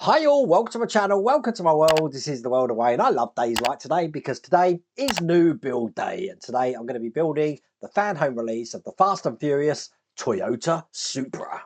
Hi all, welcome to my channel, welcome to my world. This is the world away and I love days like today because today is new build day and today I'm going to be building the Fanhome release of the Fast and Furious Toyota Supra.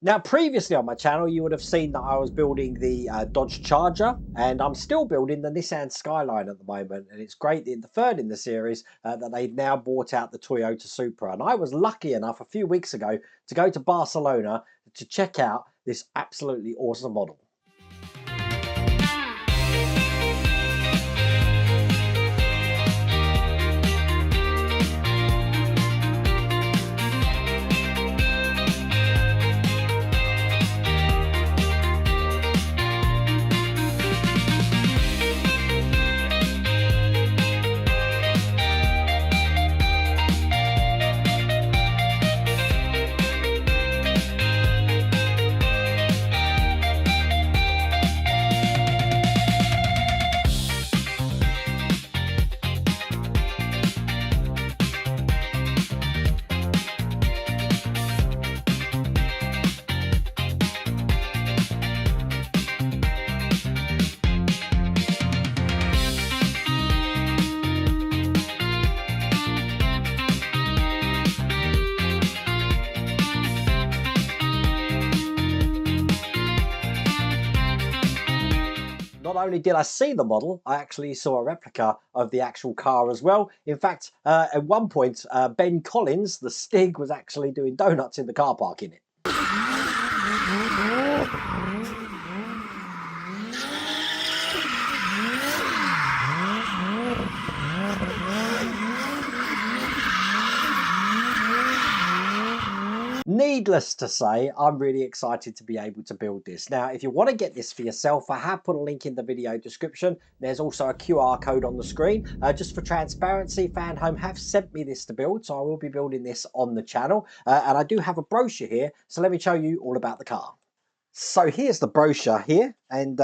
Now, previously on my channel, you would have seen that I was building the Dodge Charger, and I'm still building the Nissan Skyline at the moment. And it's great in the third in the series that they've now bought out the Toyota Supra. And I was lucky enough a few weeks ago to go to Barcelona to check out this absolutely awesome model. Not only did I see the model, I actually saw a replica of the actual car as well. In fact, at one point, Ben Collins, the Stig, was actually doing donuts in the car park in it. Needless to say, I'm really excited to be able to build this. Now, if you want to get this for yourself, I have put a link in the video description. There's also a QR code on the screen. Just for transparency, Fanhome have sent me this to build, so I will be building this on the channel. And I do have a brochure here, so let me show you all about the car. So here's the brochure here, and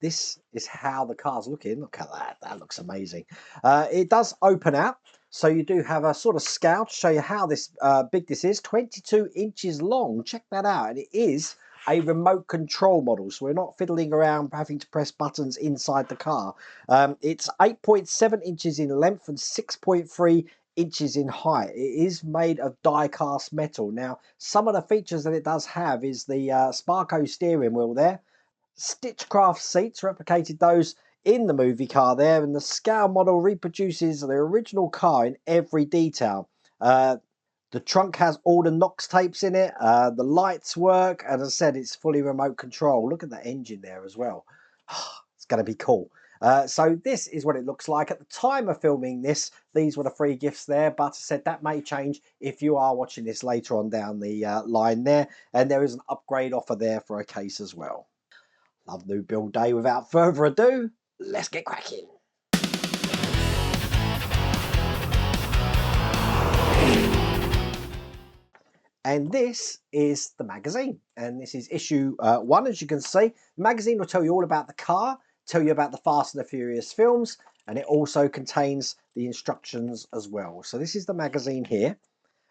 this is how the car's looking. Look at that, that looks amazing. It does open out. So you do have a sort of scale to show you how this big this is, 22 inches long. Check that out. And it is a remote control model. So we're not fiddling around having to press buttons inside the car. It's 8.7 inches in length and 6.3 inches in height. It is made of die cast metal. Now, some of the features that it does have is the Sparco steering wheel there. Stitchcraft seats, replicated those in the movie car there, and the scale model reproduces the original car in every detail. The trunk has all the Knox tapes in it, the lights work, and as I said, it's fully remote control. Look at that engine there as well. It's going to be cool. So this is what it looks like. At the time of filming this, these were the free gifts there, but I said that may change if you are watching this later on down the line there, and there is an upgrade offer there for a case as well. Love new build day. Without further ado, let's get cracking. And this is the magazine, and this is issue 1. As you can see, the magazine will tell you all about the car, tell you about the Fast and the Furious films, and it also contains the instructions as well. So this is the magazine here.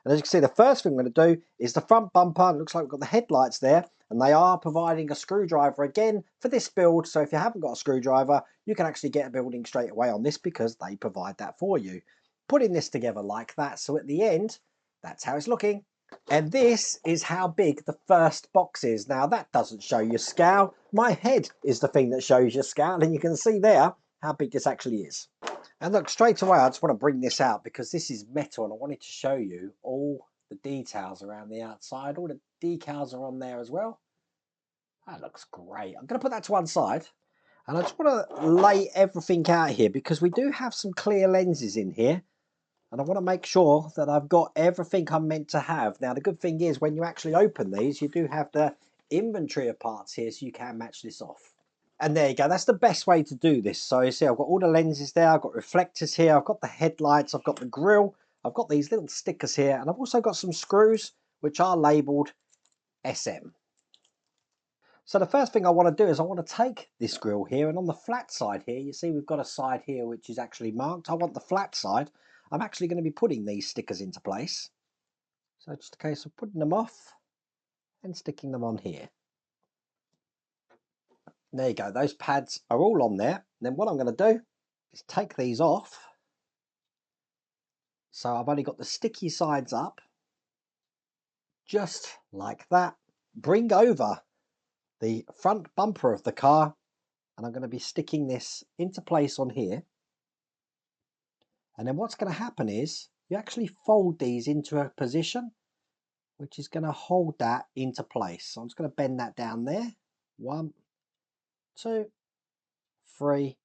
And as you can see, the first thing I'm going to do is the front bumper. It looks like we've got the headlights there, and they are providing a screwdriver again for this build. So if you haven't got a screwdriver, you can actually get a building straight away on this because they provide that for you. Putting this together like that, so at the end, that's how it's looking. And this is how big the first box is. Now that doesn't show your scale. My head is the thing that shows your scale, and you can see there how big this actually is. And look, straight away, I just want to bring this out because this is metal and I wanted to show you all the details around the outside. All the decals are on there as well. That looks great. I'm going to put that to one side. And I just want to lay everything out here because we do have some clear lenses in here. And I want to make sure that I've got everything I'm meant to have. Now, the good thing is when you actually open these, you do have the inventory of parts here so you can match this off. And there you go, that's the best way to do this. So you see I've got all the lenses there, I've got reflectors here, I've got the headlights, I've got the grille, I've got these little stickers here, and I've also got some screws which are labelled SM. So the first thing I want to do is I want to take this grill here, and on the flat side here, you see we've got a side here which is actually marked. I want the flat side. I'm actually going to be putting these stickers into place. So just a case of putting them off and sticking them on here. There you go, those pads are all on there. And then what I'm going to do is take these off. So I've only got the sticky sides up, just like that. Bring over the front bumper of the car, and I'm going to be sticking this into place on here. And then what's going to happen is you actually fold these into a position which is going to hold that into place. So I'm just going to bend that down there. 1, 2, 3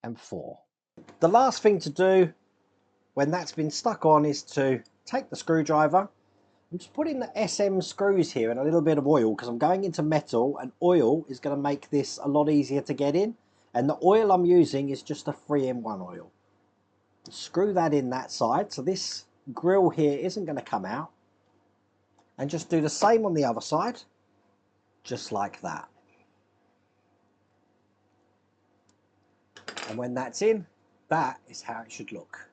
and 4. The last thing to do when that's been stuck on is to take the screwdriver. I'm just putting the SM screws here and a little bit of oil because I'm going into metal, and oil is going to make this a lot easier to get in. And the oil I'm using is just a 3-in-1 oil. Screw that in that side so this grill here isn't going to come out, and just do the same on the other side, just like that. And when that's in, that is how it should look.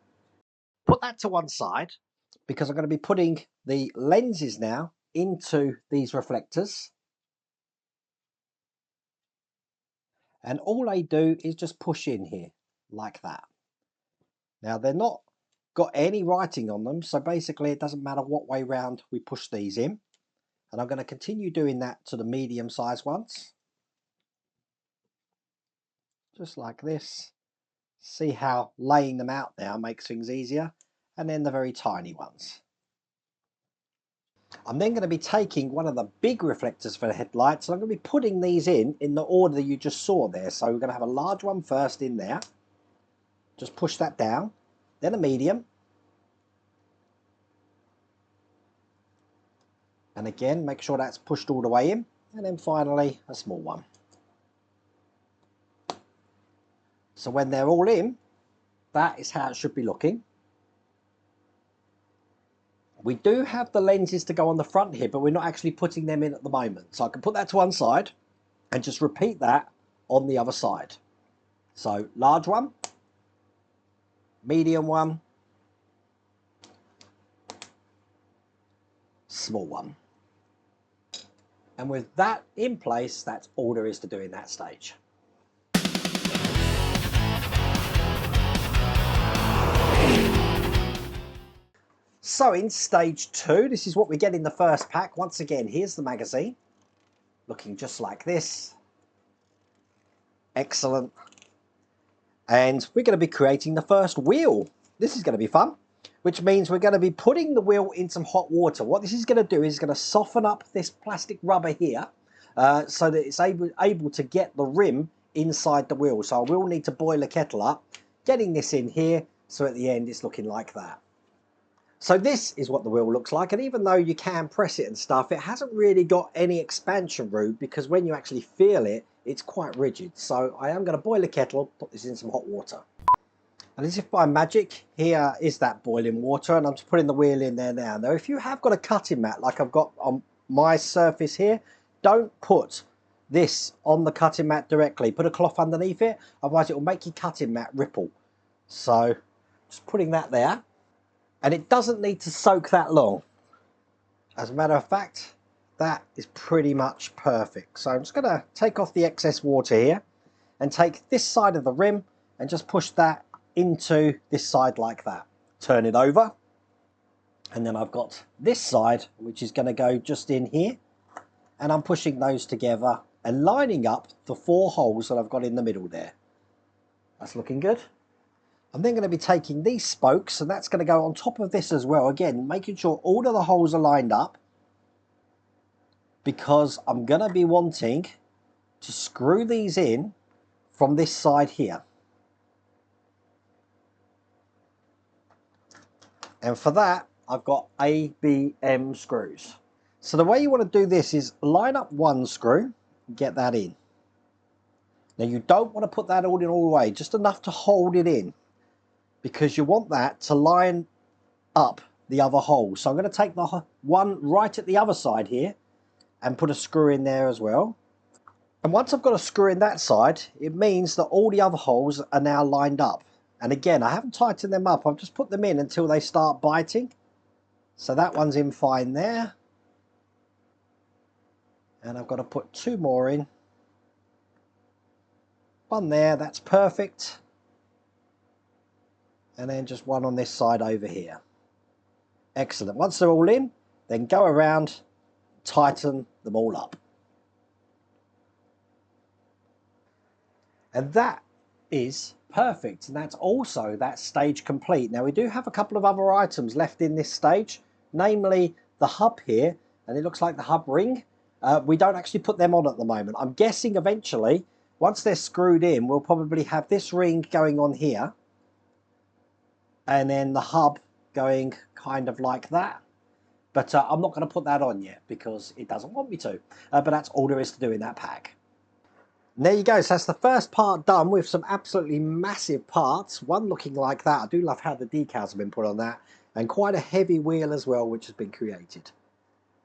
Put that to one side because I'm going to be putting the lenses now into these reflectors, and all I do is just push in here like that. Now they're not got any writing on them, so basically it doesn't matter what way round we push these in, and I'm going to continue doing that to the medium size ones, just like this. See how laying them out now makes things easier, and then the very tiny ones. I'm then going to be taking one of the big reflectors for the headlights, and I'm going to be putting these in the order that you just saw there. So we're going to have a large one first in there, just push that down, then a medium, and again make sure that's pushed all the way in, and then finally a small one. So when they're all in, that is how it should be looking. We do have the lenses to go on the front here, but we're not actually putting them in at the moment. So I can put that to one side and just repeat that on the other side. So large one, medium one, small one. And with that in place, that's all there is to do in that stage. So in stage 2, this is what we get in the first pack. Once again, here's the magazine, looking just like this. Excellent. And we're going to be creating the first wheel. This is going to be fun, which means we're going to be putting the wheel in some hot water. What this is going to do is going to soften up this plastic rubber here so that it's able to get the rim inside the wheel. So I will need to boil a kettle up, getting this in here, so at the end it's looking like that. So this is what the wheel looks like, and even though you can press it and stuff, it hasn't really got any expansion route because when you actually feel it, it's quite rigid. So I am going to boil a kettle, put this in some hot water. And as if by magic, here is that boiling water, and I'm just putting the wheel in there now. Now if you have got a cutting mat like I've got on my surface here, don't put this on the cutting mat directly. Put a cloth underneath it, otherwise it will make your cutting mat ripple. So just putting that there. And it doesn't need to soak that long. As a matter of fact, that is pretty much perfect. So I'm just going to take off the excess water here and take this side of the rim and just push that into this side like that. Turn it over. And then I've got this side, which is going to go just in here. And I'm pushing those together and lining up the 4 holes that I've got in the middle there. That's looking good. I'm then going to be taking these spokes, and that's going to go on top of this as well. Again, making sure all of the holes are lined up, because I'm going to be wanting to screw these in from this side here. And for that, I've got ABM screws. So the way you want to do this is line up one screw, get that in. Now you don't want to put that all in all the way, just enough to hold it in, because you want that to line up the other hole. So I'm going to take the one right at the other side here and put a screw in there as well. And once I've got a screw in that side, it means that all the other holes are now lined up. And again, I haven't tightened them up, I've just put them in until they start biting. So that one's in fine there. And I've got to put 2 more in. One there, that's perfect. And then just one on this side over here. Excellent. Once they're all in, then go around, tighten them all up. And that is perfect. And that's also that stage complete. Now we do have a couple of other items left in this stage, namely the hub here, and it looks like the hub ring. We don't actually put them on at the moment. I'm guessing eventually, once they're screwed in, we'll probably have this ring going on here, and then the hub going kind of like that. But I'm not going to put that on yet because it doesn't want me to. But that's all there is to do in that pack. And there you go, so that's the first part done with some absolutely massive parts. One looking like that. I do love how the decals have been put on that. And quite a heavy wheel as well, which has been created.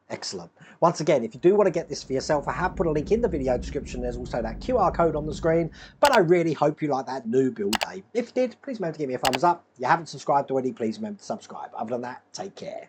Excellent. Once again, if you do want to get this for yourself, I have put a link in the video description. There's also that QR code on the screen. But I really hope you like that new build day. If you did, please remember to give me a thumbs up. If you haven't subscribed already, please remember to subscribe. Other than that, take care.